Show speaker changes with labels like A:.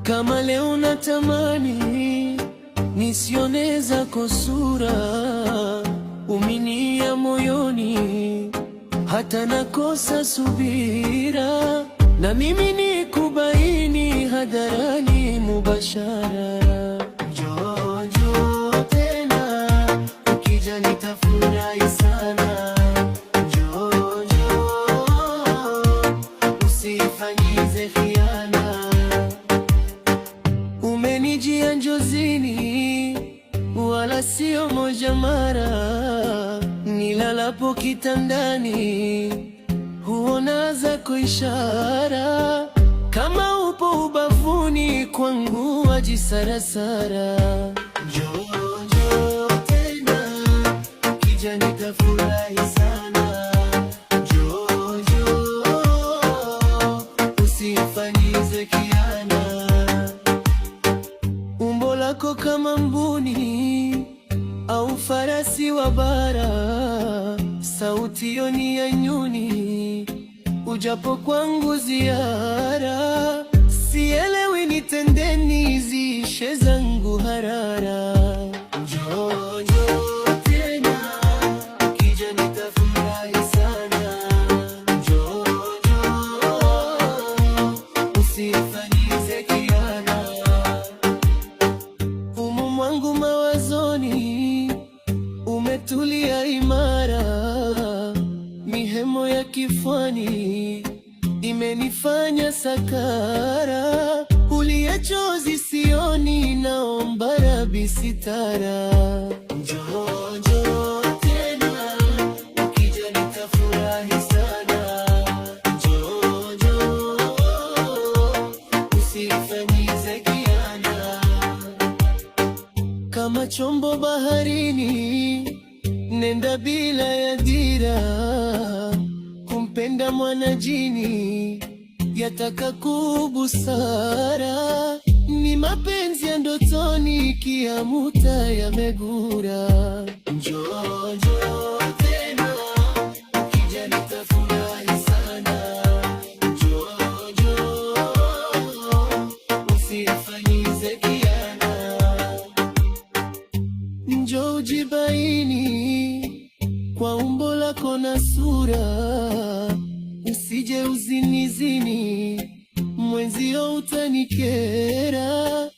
A: Kama leo natamani nisione zako sura, uminia moyoni, hata nakosa subira, na mimi nikubaini hadharani mubashara. Njoo njoo tena, ukija nitafurahi sana. Njoo njoo, usifanyize khiana. Umenijia njozini, wala sio moja mara. Nilalapo kitandani, huona zako ishara. Kama upo ubavuni kwangu, wajisarasara. Njoo njoo tena, ukija nitafurahi sana. Njoo njoo, usifanyize khiana. Umbo lako kama mbuni au farasi wa bara, sauti yoni ya nyuni, ujapo kwangu ziara. Sielewi nitendeni, ziishe zangu harara. Njoo njoo tena, ukija nitafurahi sana. Njoo njoo, usifanyize khiana. Umu mwangu mawazoni, umetulia imara. Mihemo ya kifwani imenifanya sakara. Kulia chozi sioni, naomba Rabi sitara. Njoo njoo tena, ukija nitafurahi sana. Njoo njoo, usifanyize khiana. Kama chombo baharini, nenda bila ya dira. Kumpenda mwanajini, yataka kubusara. Ni mapenzi ya ndotoni, kiamuta yamegura. Njoo njoo tena, ukija nitafurahi sana. Njoo njoo, usifanyize khiana. Njoo ujibaini kwa umbo lako na sura, usije uzinizini, mwenzio utanikera.